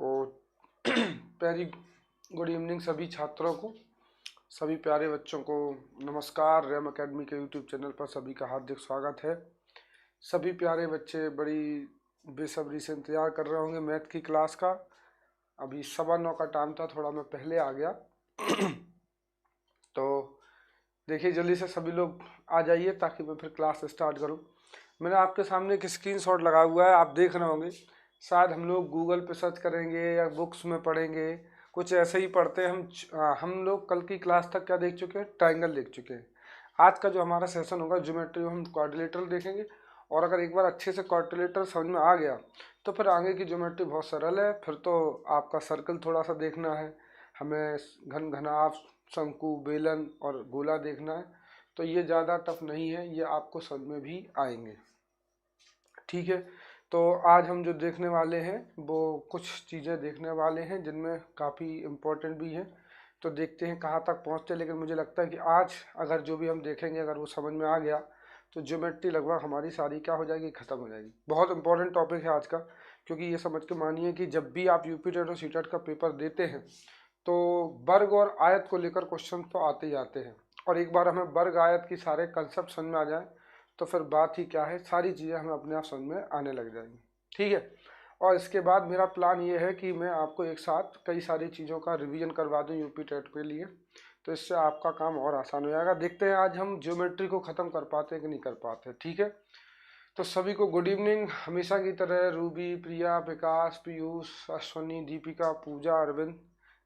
और प्यारी good evening सभी छात्रों को, सभी प्यारे बच्चों को नमस्कार। रैम एकेडमी के यूट्यूब चैनल पर सभी का हार्दिक स्वागत है। सभी प्यारे बच्चे बड़ी बेसब्री से इंतज़ार कर रहे होंगे मैथ की क्लास का। अभी 9:15 का टाइम था, थोड़ा मैं पहले आ गया। तो देखिए जल्दी से सभी लोग आ जाइए ताकि मैं फिर क्लास स्टार्ट करूं। मैंने आपके सामने एक स्क्रीनशॉट लगा हुआ है, आप देख रहे होंगे। शायद हम लोग गूगल पे सर्च करेंगे या बुक्स में पढ़ेंगे, कुछ ऐसे ही पढ़ते हैं। हम लोग कल की क्लास तक क्या देख चुके हैं? ट्राइंगल देख चुके हैं। आज का जो हमारा सेशन होगा ज्योमेट्री में हम क्वाड्रिलेटरल देखेंगे। और अगर एक बार अच्छे से क्वाड्रिलेटरल समझ में आ गया तो फिर आगे की ज्योमेट्री बहुत सरल है। फिर तो आपका सर्कल थोड़ा सा देखना है, हमें घन घनाभ, शंकु, बेलन और गोला देखना है। तो ये ज़्यादा टफ नहीं है, ये आपको समझ में भी आएंगे। ठीक है, तो आज हम जो देखने वाले हैं वो कुछ चीज़ें देखने वाले हैं जिनमें काफ़ी इम्पोर्टेंट भी हैं। तो देखते हैं कहाँ तक पहुँचते हैं। लेकिन मुझे लगता है कि आज अगर जो भी हम देखेंगे अगर वो समझ में आ गया तो ज्योमेट्री लगभग हमारी सारी क्या हो जाएगी, ख़त्म हो जाएगी। बहुत इंपॉर्टेंट टॉपिक है आज का, क्योंकि ये समझ के मानिए कि जब भी आप यूपी टेट और सीटेट का पेपर देते हैं तो वर्ग और आयत को लेकर क्वेश्चन तो आते ही आते हैं। और एक बार हमें वर्ग आयत की सारे कंसेप्ट समझ में आ जाए तो फिर बात ही क्या है, सारी चीज़ें हमें अपने आप समझ में आने लग जाएंगी। ठीक है, और इसके बाद मेरा प्लान ये है कि मैं आपको एक साथ कई सारी चीज़ों का रिवीजन करवा दूं यूपी टेट के लिए, तो इससे आपका काम और आसान हो जाएगा। देखते हैं आज हम ज्योमेट्री को ख़त्म कर पाते हैं कि नहीं कर पाते। ठीक है, तो सभी को गुड इवनिंग। हमेशा की तरह रूबी, प्रिया, विकास, पीयूष, अश्वनी, दीपिका, पूजा, अरविंद,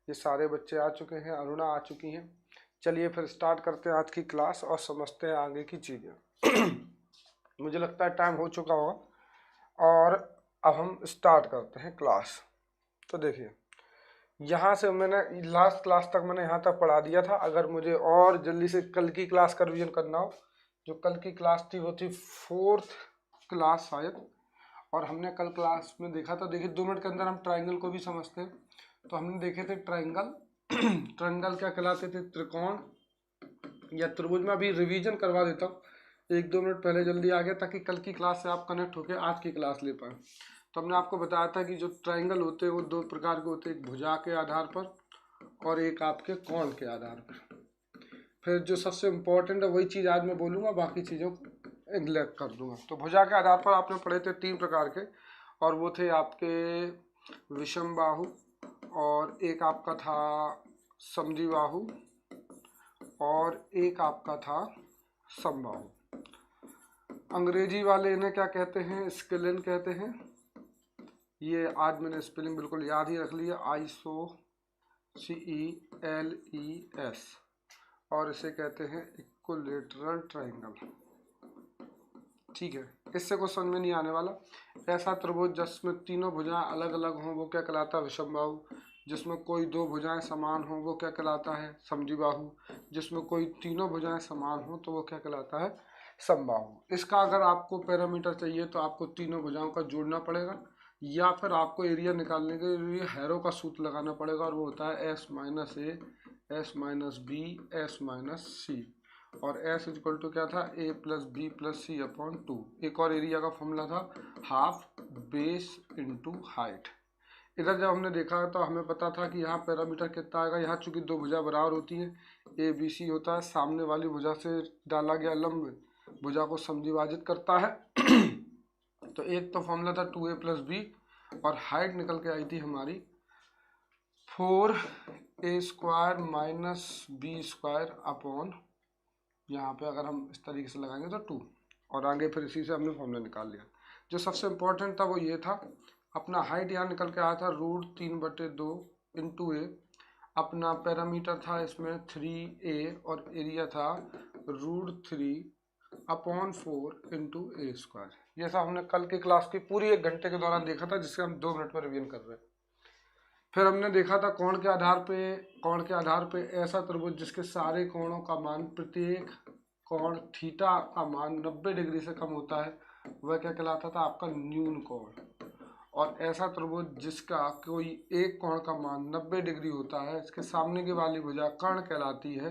ये सारे बच्चे आ चुके हैं, अरुणा आ चुकी हैं। चलिए फिर स्टार्ट करते हैं आज की क्लास और समझते हैं आगे की चीज़ें। मुझे लगता है टाइम हो चुका होगा और अब हम स्टार्ट करते हैं क्लास। तो देखिए यहाँ से मैंने लास्ट क्लास तक मैंने यहाँ तक पढ़ा दिया था। अगर मुझे और जल्दी से कल की क्लास का रिवीजन करना हो, जो कल की क्लास थी वो थी 4th क्लास शायद, और हमने कल क्लास में देखा था। देखिए 2 मिनट के अंदर हम ट्राइंगल को भी समझते हैं। तो हमने देखे थे ट्राइंगल। ट्राइंगल क्या कहलाते थे? त्रिकोण या त्रिभुज। में अभी रिवीजन करवा देता हूँ, 1-2 मिनट पहले जल्दी आ गया ताकि कल की क्लास से आप कनेक्ट होकर आज की क्लास ले पाए। तो हमने आपको बताया था कि जो ट्राइंगल होते हैं वो 2 प्रकार के होते हैं, एक भुजा के आधार पर और एक आपके कोण के आधार पर। फिर जो सबसे इम्पोर्टेंट है वही चीज़ आज मैं बोलूँगा, बाकी चीज़ों को नेग्लेक्ट कर दूंगा। तो भुजा के आधार पर आपने पढ़े थे 3 प्रकार के, और वो थे आपके विषम बाहु, और एक आपका था समद्वि बाहु, और एक आपका था समबाहु। अंग्रेजी वाले इन्हें क्या कहते हैं? स्केलिन कहते हैं। ये आज मैंने स्पेलिंग बिल्कुल याद ही रख लिया, ISOCELES, और इसे कहते हैं इक्विलैटरल ट्राइंगल। ठीक है, इससे कुछ समझ में नहीं आने वाला। ऐसा त्रिभुज जिसमें तीनों भुजाएं अलग अलग हों वो क्या कहलाता है? विषम बाहु। जिसमें कोई 2 भुजाएं समान हों वो क्या कहलाता है? समद्वि बाहु। जिसमें कोई तीनों भुजाएं समान हों तो वो क्या कहलाता है? समबाहु। इसका अगर आपको पैरामीटर चाहिए तो आपको तीनों भुजाओं का जोड़ना पड़ेगा, या फिर आपको एरिया निकालने के लिए हैरो का सूत्र लगाना पड़ेगा, और वो होता है S - A, S - B, S - C। और S इक्वल टू क्या था? A + B + C/2। एक और एरिया का फॉर्मूला था हाफ बेस इंटू हाइट। इधर जब हमने देखा तो हमें पता था कि यहाँ पैरामीटर कितना आएगा। यहाँ चूंकि 2 भुजा बराबर होती हैं, ABC होता है, सामने वाली भुजा से डाला गया लंब भुजा को समद्विभाजित करता है। तो एक तो फॉर्मूला था 2A + B, और हाइट निकल के आई थी हमारी 4A² - B²/, यहाँ पे अगर हम इस तरीके से लगाएंगे तो 2, और आगे फिर इसी से हमने फॉर्मूला निकाल लिया। जो सबसे इम्पोर्टेंट था वो ये था, अपना हाइट यहाँ निकल के आया था √3/2 × A। अपना पैरामीटर था इसमें 3A, और एरिया था √3/4 × A²। ये सब हमने कल की क्लास की पूरी 1 घंटे के दौरान देखा था, जिससे हम 2 मिनट में रिवीजन कर रहे हैं। फिर हमने देखा था कोण के आधार पे ऐसा त्रिभुज जिसके सारे कोणों का मान, प्रत्येक कोण थीटा का मान 90 डिग्री से कम होता है, वह क्या कहलाता था? आपका न्यून कोण। और ऐसा त्रिभुज जिसका कोई एक कोण का मान 90 डिग्री होता है, इसके सामने की वाली भुजा कर्ण कहलाती है,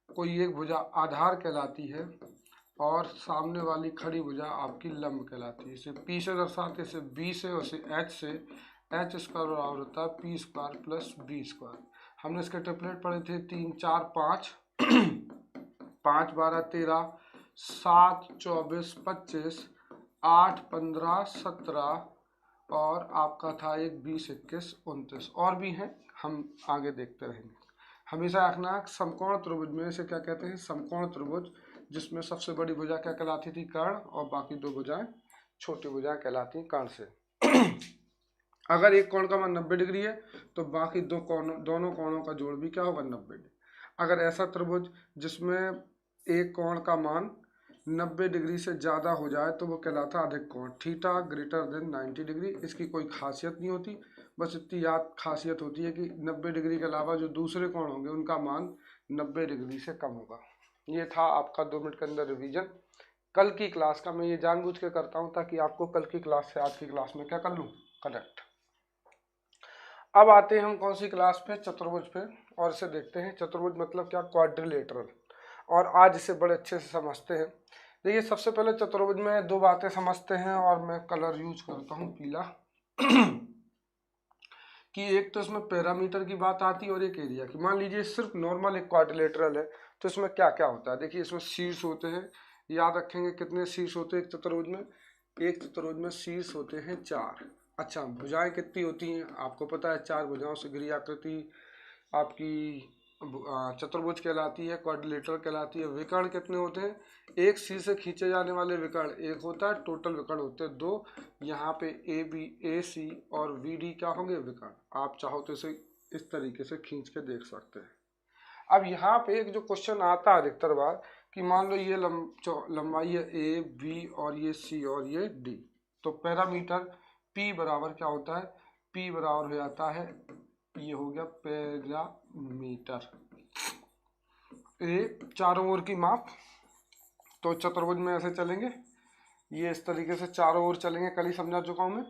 कोई एक भुजा आधार कहलाती है, और सामने वाली खड़ी भुजा आपकी लंब कहलाती है। इसे P से दर्शाते, इसे B से, और इसे H से। एच स्क्वायर बराबर होता है P square plus B square. हमने इसके ट्रिपलेट पढ़े थे 3 4 5 5 12 13 7 24 25 8 15 17 और आपका था एक 20 21 29 और भी हैं, हम आगे देखते रहेंगे। हमेशा रखना समकोण त्रिभुज में से क्या कहते हैं, समकोण त्रिभुज, जिसमें सबसे बड़ी भुजा क्या कहलाती थी, कर्ण, और बाकी दो भुजाएं छोटी भुजाएं कहलाती कर्ण से। अगर एक कोण का मान 90 डिग्री है तो बाकी दोनों कोणों का जोड़ भी क्या होगा, 90 डिग्री। अगर ऐसा त्रिभुज जिसमें एक कोण का मान 90 डिग्री से ज़्यादा हो जाए तो वो कहलाता अधिक कोण, थीटा ग्रेटर देन 90 डिग्री। इसकी कोई खासियत नहीं होती, बस इतनी याद खासियत होती है कि 90 डिग्री के अलावा जो दूसरे कोण होंगे उनका मान 90 डिग्री से कम होगा। ये था आपका 2 मिनट के अंदर रिवीजन कल की क्लास का। मैं ये जानबूझ के करता हूँ ताकि आपको कल की क्लास से आज की क्लास में क्या कर लूँ, कनेक्ट। अब आते हैं हम कौन सी क्लास पे, चतुर्भुज पे, और इसे देखते हैं। चतुर्भुज मतलब क्या, क्वाड्रिलेटरल, और आज इसे बड़े अच्छे से समझते हैं। देखिए सबसे पहले चतुर्भुज में दो बातें समझते हैं, और मैं कलर यूज करता हूँ पीला कि एक तो इसमें पैरामीटर की बात आती है और एक एरिया की। मान लीजिए सिर्फ नॉर्मल एक क्वाड्रिलेटरल है तो इसमें क्या क्या होता है। देखिए इसमें शीर्ष होते हैं, याद रखेंगे कितने शीर्ष होते हैं एक चतुर्भुज में, एक चतुर्भुज में शीर्ष होते हैं 4। अच्छा, भुजाएं कितनी होती हैं आपको पता है, 4 भुजाओं से घिरी आकृति आपकी चतुर्भुज कहलाती है, क्वाड्रिलेटरल कहलाती है। विकर्ण कितने होते हैं, एक शीर्ष से खींचे जाने वाले विकर्ण एक होता है, टोटल विकर्ण होते हैं 2। यहाँ पे ए बी ए सी और वी डी क्या होंगे, विकर्ण। आप चाहो तो इसे इस तरीके से खींच के देख सकते हैं। अब यहाँ पे एक जो क्वेश्चन आता है अधिकतर बार कि मान लो ये लंबाई है ए बी और ये सी और ये डी, तो पैरामीटर P बराबर क्या होता है, P बराबर हो जाता है, ये हो गया पैरामीटर, ए चारों ओर की माप। तो चतुर्भुज में ऐसे चलेंगे, ये इस तरीके से चारों ओर चलेंगे, कल ही समझा चुका हूं मैं।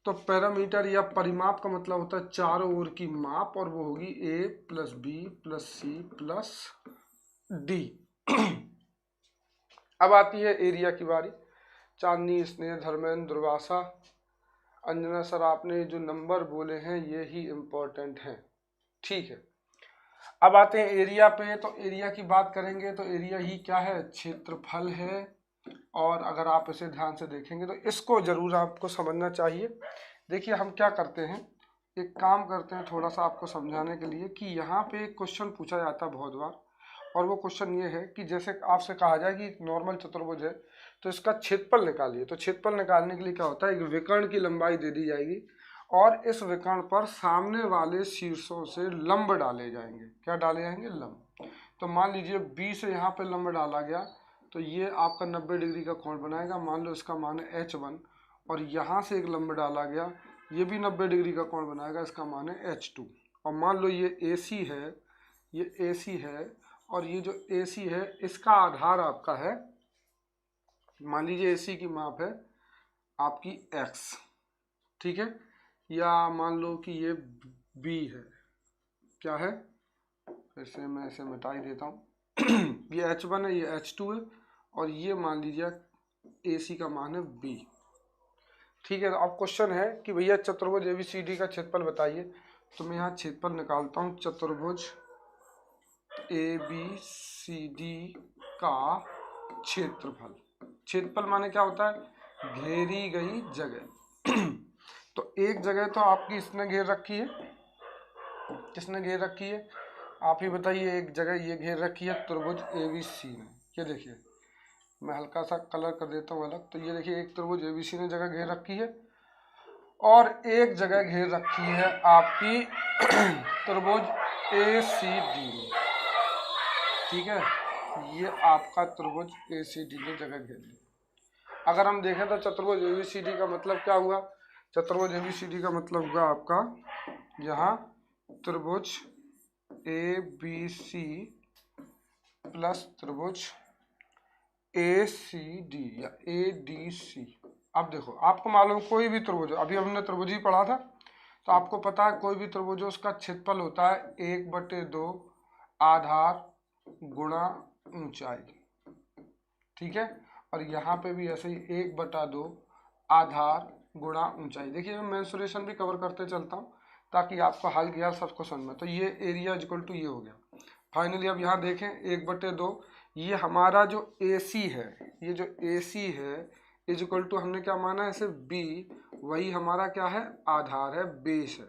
तो पैरामीटर या परिमाप का मतलब होता है चारों ओर की माप, और वो होगी A plus B plus C plus D. अब आती है एरिया की बारी। चांदनी, स्नेह, धर्मेंद्र, दुर्वासा, अंजना सर, आपने जो नंबर बोले हैं ये ही इम्पोर्टेंट हैं, ठीक है। अब आते हैं एरिया पे। तो एरिया की बात करेंगे तो एरिया ही क्या है, क्षेत्रफल है। और अगर आप इसे ध्यान से देखेंगे तो इसको जरूर आपको समझना चाहिए। देखिए हम क्या करते हैं, एक काम करते हैं थोड़ा सा आपको समझाने के लिए कि यहाँ पे एक क्वेश्चन पूछा जाता है बहुत बार, और वो क्वेश्चन ये है कि जैसे आपसे कहा जाए कि एक नॉर्मल चतुर्भुज है तो इसका क्षेत्रफल निकालिए। तो क्षेत्रफल निकालने के लिए क्या होता है, एक विकर्ण की लंबाई दे दी जाएगी और इस विकर्ण पर सामने वाले शीर्षों से लंब डाले जाएंगे। क्या डाले जाएंगे, लंब। तो मान लीजिए 20 से यहाँ पे लंब डाला गया तो ये आपका 90 डिग्री का कोण बनाएगा। मान लो इसका मान है H1, और यहाँ से एक लंब डाला गया, ये भी 90 डिग्री का कोण बनाएगा, इसका मान है H2। और मान लो ये AC है, ये AC है, और ये जो AC है इसका आधार आपका है, मान लीजिए AC की माप है आपकी X, ठीक है। या मान लो कि ये B है, क्या है, फिर से मैं इसे मिटा ही देता हूँ ये H1 है, ये H2 है, और ये मान लीजिए AC का मान है B, ठीक है। तो अब क्वेश्चन है कि भैया चतुर्भुज ABCD का क्षेत्रफल बताइए। तो मैं यहाँ क्षेत्रफल निकालता हूँ, चतुर्भुज ABCD का क्षेत्रफल। क्षेत्रफल माने क्या होता है, घेरी गई जगह तो एक जगह तो आपकी इसने घेर रखी है, किसने घेर रखी है, आप ही बताइए। एक जगह ये घेर रखी है त्रिभुज ABC ने, ये देखिए मैं हल्का सा कलर कर देता हूँ अलग। तो ये देखिए एक त्रिभुज ABC ने जगह घेर रखी है, और एक जगह घेर रखी है आपकी त्रिभुज ACD ने, ठीक है। ये आपका त्रिभुज ACD ने जगह घेर ली। अगर हम देखें तो चतुर्भुज ABCD का मतलब क्या हुआ, चतुर्भुज ABCD का मतलब हुआ आपका यहाँ त्रिभुज ABC प्लस त्रिभुज ACD या ADC। अब देखो आपको मालूम कोई भी त्रिभुज, अभी हमने त्रिभुज ही पढ़ा था, तो आपको पता है कोई भी त्रिभुज उसका क्षेत्रफल होता है 1/2 आधार गुणा ऊंचाई, ठीक है। और यहाँ पे भी ऐसे ही 1/2 आधार गुणा ऊंचाई। देखिए मैं मेंसुरेशन भी कवर करते चलता हूँ ताकि आपको हाल की हाल सबको समझ में। तो ये एरिया इक्वल टू ये हो गया। फाइनली अब यहाँ देखें 1/2, ये हमारा जो AC है, ये जो AC है इज इक्वल टू हमने क्या माना है इसे B, वही हमारा क्या है आधार है, बेस है।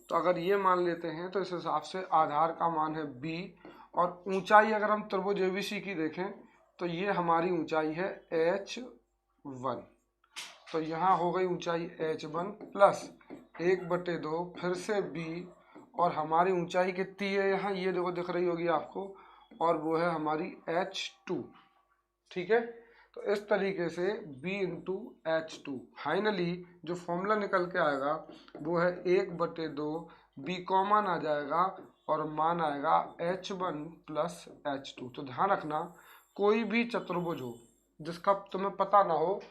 तो अगर ये मान लेते हैं तो इस हिसाब से आधार का मान है B, और ऊंचाई अगर हम त्रिभुज ABC की देखें तो ये हमारी ऊंचाई है H1। तो यहाँ हो गई ऊंचाई H1 प्लस 1/2 फिर से B, और हमारी ऊंचाई कितनी है यहाँ ये देखो दिख रही होगी आपको, और वो है हमारी H2। ठीक है, तो इस तरीके से B इंटू H2। फाइनली जो फॉर्मूला निकल के आएगा वो है 1/2 B कॉमन आ जाएगा और मान आएगा H1 प्लस H2। तो ध्यान रखना कोई भी चतुर्भुज हो जिसका तुम्हें पता ना हो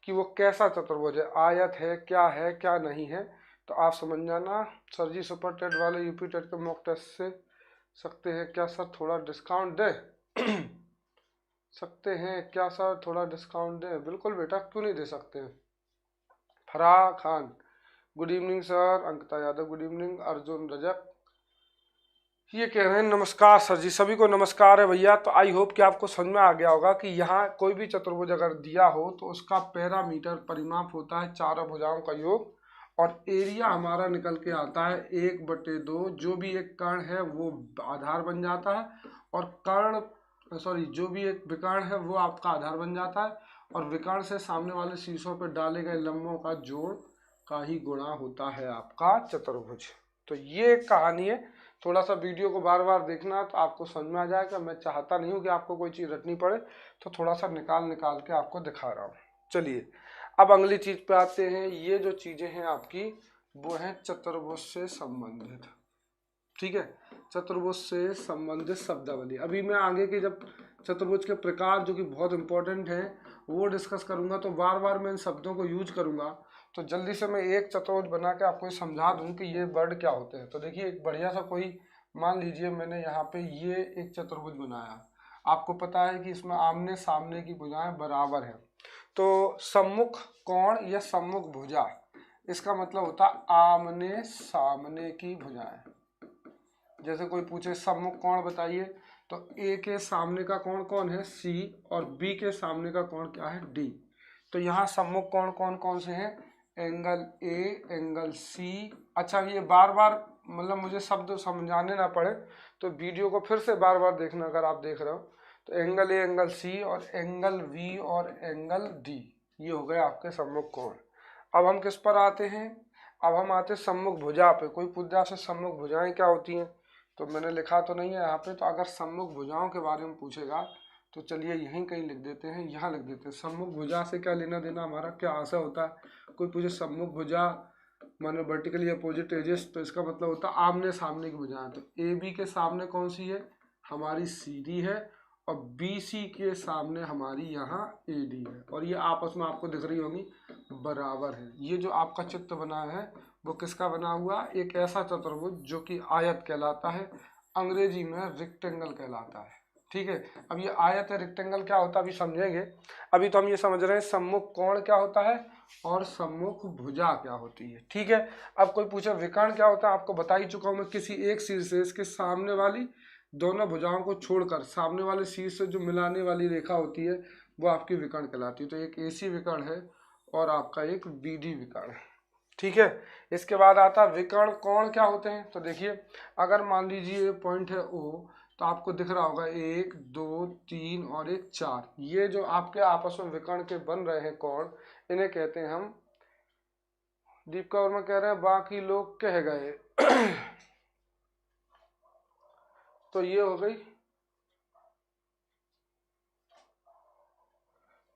कि वो कैसा चतुर्भुज है, आयत है क्या नहीं है, तो आप समझ जाना सर जी सुपर टेट वाले यूपी टेट के मॉक टेस्ट से सकते हैं क्या सर थोड़ा डिस्काउंट दे सकते हैं क्या सर थोड़ा डिस्काउंट दें? बिल्कुल बेटा, क्यों नहीं दे सकते हैं। Farah Khan good evening sir, Ankita Yadav good evening, Arjun Rajak ये कह रहे हैं नमस्कार सर जी। सभी को नमस्कार है भैया। तो आई होप कि आपको समझ में आ गया होगा कि यहाँ कोई भी चतुर्भुज अगर दिया हो तो उसका पैरामीटर परिमाप होता है चारों भुजाओं का योग, और एरिया हमारा निकल के आता है 1/2। जो भी एक कर्ण है वो आधार बन जाता है, और जो भी एक विकर्ण है वो आपका आधार बन जाता है, और विकर्ण से सामने वाले शीर्षों पर डाले गए लंबों का जोड़ का ही गुणा होता है आपका चतुर्भुज। तो ये एक कहानी है। थोड़ा सा वीडियो को बार बार देखना तो आपको समझ में आ जाएगा। मैं चाहता नहीं हूँ कि आपको कोई चीज़ रटनी पड़े, तो थोड़ा सा निकाल के आपको दिखा रहा हूँ। चलिए अब अगली चीज़ पे आते हैं। ये जो चीज़ें हैं आपकी वो हैं चतुर्भुज से संबंधित। ठीक है, चतुर्भुज से संबंधित शब्दावली। अभी मैं आगे के जब चतुर्भुज के प्रकार जो कि बहुत इंपॉर्टेंट है वो डिस्कस करूंगा, तो बार बार मैं इन शब्दों को यूज करूंगा। तो जल्दी से मैं एक चतुर्भुज बना के आपको समझा दूं कि ये वर्ड क्या होते हैं। तो देखिए एक बढ़िया सा कोई मान लीजिए मैंने यहाँ पे ये एक चतुर्भुज बनाया। आपको पता है कि इसमें आमने सामने की भुजाएं बराबर है। तो सम्मुख कोण या सम्मुख भुजा, इसका मतलब होता है आमने सामने की भुजाएं। जैसे कोई पूछे सम्मुख कोण बताइए, तो ए के सामने का कोण कौन है C, और B के सामने का कोण क्या है D। तो यहाँ सम्मुख कोण कौन कौन से हैं, एंगल A, एंगल C। अच्छा ये बार बार मतलब मुझे शब्द समझाने ना पड़े तो वीडियो को फिर से बार बार देखना अगर आप देख रहे हो। तो एंगल A, एंगल C और एंगल V और एंगल D, ये हो गए आपके सम्मुख कोण। अब हम किस पर आते हैं, अब हम आते हैं सम्मुख भुजा पे। कोई पूछा से सम्मुख भुजाएं क्या होती हैं, तो मैंने लिखा तो नहीं है यहाँ पे। तो अगर सम्मुख भुजाओं के बारे में पूछेगा तो चलिए यहीं कहीं लिख देते हैं, यहाँ लिख देते हैं। सम्मुख भुजा से क्या लेना देना, हमारा क्या आशय होता है। कोई पूछे सम्मुख भुजा माने वर्टिकली अपोजिट एजेस, तो इसका मतलब होता है आमने सामने की भुजाएं। तो AB के सामने कौन सी है, हमारी CD है, और BC के सामने हमारी यहाँ AD है, और ये आपस में आपको दिख रही होंगी बराबर है। ये जो आपका चित्र बना है वो किसका बना हुआ, एक ऐसा चतुर्भुज जो कि आयत कहलाता है, अंग्रेजी में रेक्टेंगल कहलाता है। ठीक है, अब ये आयत है रेक्टेंगल क्या होता है अभी समझेंगे। अभी तो हम ये समझ रहे हैं सम्मुख कोण क्या होता है और सम्मुख भुजा क्या होती है। ठीक है, अब कोई पूछे विकर्ण क्या होता है, आपको बता ही चुका हूँ मैं। किसी एक शीर्ष से इसके सामने वाली दोनों भुजाओं को छोड़कर सामने वाले शीर्ष से जो मिलाने वाली रेखा होती है वो आपकी विकर्ण कहलाती है। तो एक AC विकर्ण है और आपका एक BD विकर्ण है। ठीक है, इसके बाद आता है विकर्ण कोण क्या होते हैं। तो देखिए अगर मान लीजिए पॉइंट है O, तो आपको दिख रहा होगा 1, 2, 3 और 1, 4। ये जो आपके आपस में विकर्ण के बन रहे हैं कोण, इन्हें कहते हैं हम, दीपिका वर्मा कह रहे हैं बाकी लोग कह गए तो ये हो गई,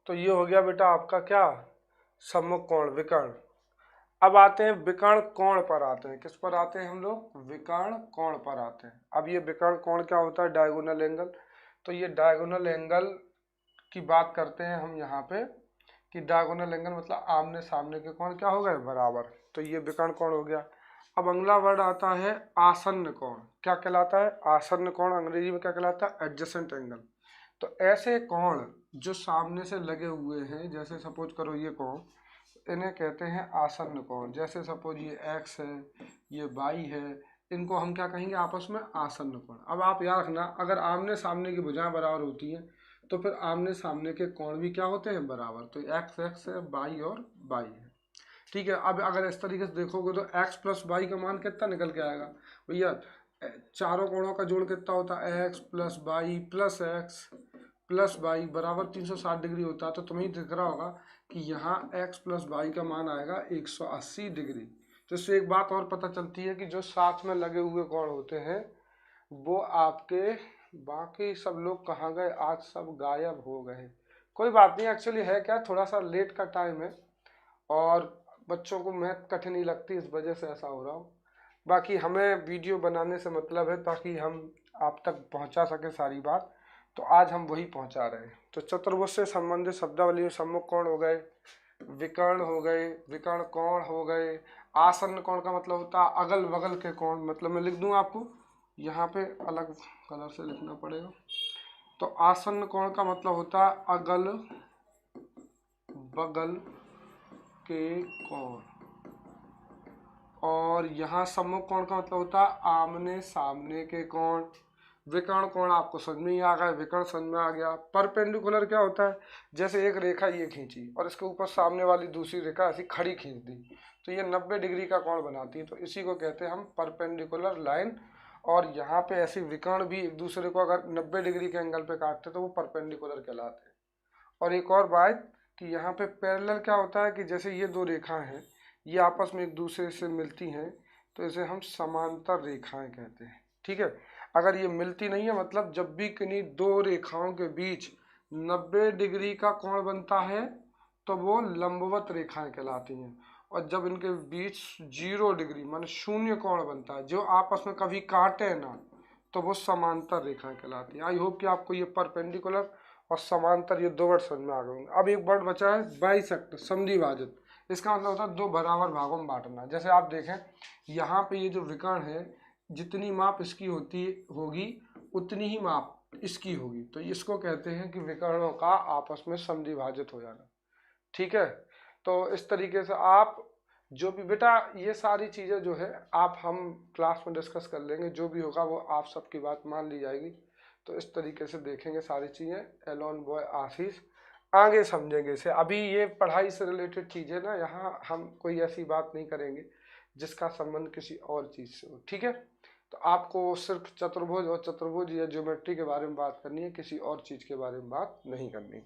तो ये हो गया बेटा आपका क्या, सम्मुख कोण विकर्ण। अब आते हैं विकर्ण कोण पर आते हैं। किस पर आते हैं हम लोग, विकर्ण कोण पर आते हैं। अब ये विकर्ण कोण क्या होता है, डायगोनल एंगल। तो ये डायगोनल एंगल की बात करते हैं हम यहाँ पे कि डायगोनल एंगल मतलब आमने सामने के कोण क्या हो गए बराबर। तो ये विकर्ण कोण हो गया। अब अगला वर्ड आता है आसन्न कोण। क्या कहलाता है, आसन्न कोण अंग्रेजी में क्या कहलाता है, एडजेसेंट एंगल। तो ऐसे कोण जो सामने से लगे हुए हैं, जैसे सपोज करो ये कोण, इन्हें कहते हैं आसन्न कोण। जैसे सपोज ये x है, ये y है, इनको हम क्या कहेंगे आपस में आसन्न कोण। अब आप याद रखना, अगर आमने सामने की भुजाएं बराबर होती हैं तो फिर आमने सामने के कोण भी क्या होते हैं, बराबर। तो x x है, y और y है, ठीक है। अब अगर इस तरीके से देखोगे तो x प्लस वाई का मान कितना निकल के आएगा भैया, चारों कोणों का जोड़ कितना होता है, x plus Y plus X plus Y बराबर 360 डिग्री होता है। तो तुम्हें दिख रहा होगा कि यहाँ x प्लस वाई का मान आएगा 180 डिग्री। तो इससे एक बात और पता चलती है कि जो साथ में लगे हुए कोण होते हैं वो आपके, बाकी सब लोग कहाँ गए, आज सब गायब हो गए। कोई बात नहीं, एक्चुअली है क्या, थोड़ा सा लेट का टाइम है और बच्चों को मैथ कठिन नहीं लगती, इस वजह से ऐसा हो रहा हो। बाकी हमें वीडियो बनाने से मतलब है ताकि हम आप तक पहुंचा सके सारी बात, तो आज हम वही पहुंचा रहे हैं। तो चतुर्भुज से संबंधित शब्दावली में सम्मुख कोण हो गए, विकर्ण हो गए, विकर्ण कोण हो गए। आसन्न कोण का मतलब होता है अगल बगल के कोण, मतलब मैं लिख दूं आपको, यहाँ पे अलग कलर से लिखना पड़ेगा। तो आसन्न कोण का मतलब होता है अगल बगल के कोण, और यहाँ सम्मुख कोण का मतलब होता है आमने सामने के कोण। विकर्ण कोण आपको समझ में ही आ गया, विकर्ण समझ में आ गया। परपेंडिकुलर क्या होता है, जैसे एक रेखा ये खींची और इसके ऊपर सामने वाली दूसरी रेखा ऐसी खड़ी खींच दी तो ये 90 डिग्री का कोण बनाती है, तो इसी को कहते हैं हम परपेंडिकुलर लाइन। और यहाँ पे ऐसी विकर्ण भी एक दूसरे को अगर 90 डिग्री के एंगल पे काटते तो वो परपेंडिकुलर कहलाते हैं। और एक और बात कि यहाँ पे पैरेलल क्या होता है कि जैसे ये दो रेखाएं हैं, ये आपस में एक दूसरे से मिलती हैं तो इसे हम समांतर रेखाएं कहते हैं, ठीक है। अगर ये मिलती नहीं है, मतलब जब भी किन्हीं दो रेखाओं के बीच 90 डिग्री का कोण बनता है तो वो लंबवत रेखाएं कहलाती हैं। और जब इनके बीच 0 डिग्री मान शून्य कोण बनता है जो आपस में कभी काटे ना, तो वो समांतर रेखाएं कहलाती हैं। आई होप कि आपको ये परपेंडिकुलर और समांतर ये दो वर्ड समझ में आ गए होंगे। अब एक वर्ड बचा है बाइसेक्ट, समद्विभाजक। इसका मतलब होता है दो बराबर भागों में बांटना। जैसे आप देखें यहाँ पे ये जो विकर्ण है, जितनी माप इसकी होगी उतनी ही माप इसकी होगी, तो इसको कहते हैं कि विकर्णों का आपस में समद्विभाजित हो जाना, ठीक है। तो इस तरीके से आप जो भी बेटा ये सारी चीज़ें जो है आप हम क्लास में डिस्कस कर लेंगे, जो भी होगा वो आप सबकी बात मान ली जाएगी। तो इस तरीके से देखेंगे सारी चीज़ें। एलोन बॉय आशीष आगे समझेंगे इसे। अभी ये पढ़ाई से रिलेटेड चीज़ें ना, यहाँ हम कोई ऐसी बात नहीं करेंगे जिसका संबंध किसी और चीज़ से हो, ठीक है। तो आपको सिर्फ चतुर्भुज और चतुर्भुज या ज्योमेट्री के बारे में बात करनी है, किसी और चीज़ के बारे में बात नहीं करनी।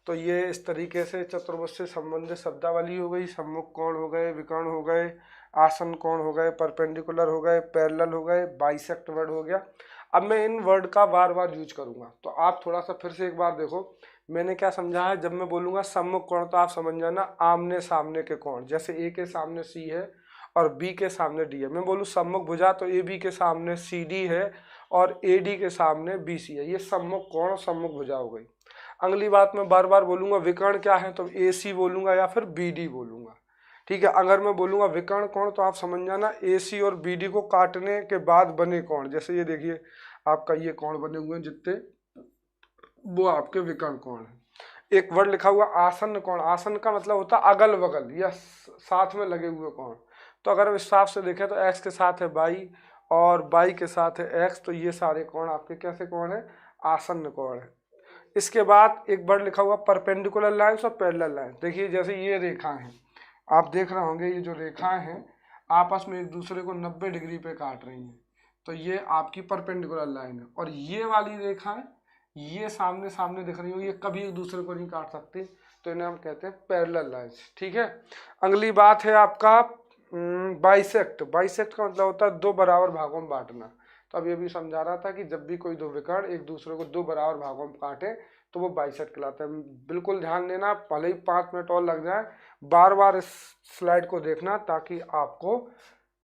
तो ये इस तरीके से चतुर्भुज से संबंधित शब्दावली हो गई, सम्मुख कोण हो गए, विकर्ण हो गए, आसन कोण हो गए, परपेंडिकुलर हो गए, पैरेलल हो गए, बाइसेक्ट वर्ड हो गया। अब मैं इन वर्ड का बार बार यूज करूंगा, तो आप थोड़ा सा फिर से एक बार देखो मैंने क्या समझाया। जब मैं बोलूंगा सम्मुख कोण तो आप समझ जाना आमने सामने के कोण, जैसे ए के सामने सी है और बी के सामने डी है। मैं बोलूँ सम्मुख भुजा तो ए बी के सामने सी डी है और ए डी के सामने बी सी है, ये सम्मुख कोण और सम्मुख भुजा हो गई। अगली बात मैं बार बार बोलूंगा विकर्ण क्या है, तो ए सी बोलूंगा या फिर बी डी बोलूंगा, ठीक है। अगर मैं बोलूंगा विकर्ण कोण तो आप समझ जाना ए सी और बी डी को काटने के बाद बने कोण, जैसे ये देखिए आपका ये कोण बने हुए हैं जितने, वो आपके विकर्ण कोण है। एक वर्ड लिखा हुआ आसन्न कोण, आसन्न का मतलब होता है अगल बगल या साथ में लगे हुए कोण। तो अगर इस हिसाब से देखें तो एक्स के साथ है बाई और बाई के साथ है एक्स, तो ये सारे कोण आपके कैसे कोण है, आसन्न कोण है। इसके बाद एक वर्ड लिखा हुआ परपेंडिकुलर लाइन्स और पैरेलल लाइन्स। देखिए जैसे ये रेखाएं हैं, आप देख रहे होंगे ये जो रेखाएं हैं आपस में एक दूसरे को 90 डिग्री पे काट रही हैं, तो ये आपकी परपेंडिकुलर लाइन है। और ये वाली रेखाएं ये सामने सामने दिख रही हो, ये कभी एक दूसरे को नहीं काट सकती, तो इन्हें हम कहते हैं पैरेलल लाइन्स, ठीक है। अगली बात है आपका बाइसेक्ट। बाइसेक्ट का मतलब होता है दो बराबर भागों में बांटना। तो अब ये भी समझा रहा था कि जब भी कोई दो विकर्ण एक दूसरे को दो बराबर भागों में काटे तो वो बाइसेक्ट कहलाता है। बिल्कुल ध्यान देना, भले ही 5 मिनट और लग जाए, बार बार इस स्लाइड को देखना ताकि आपको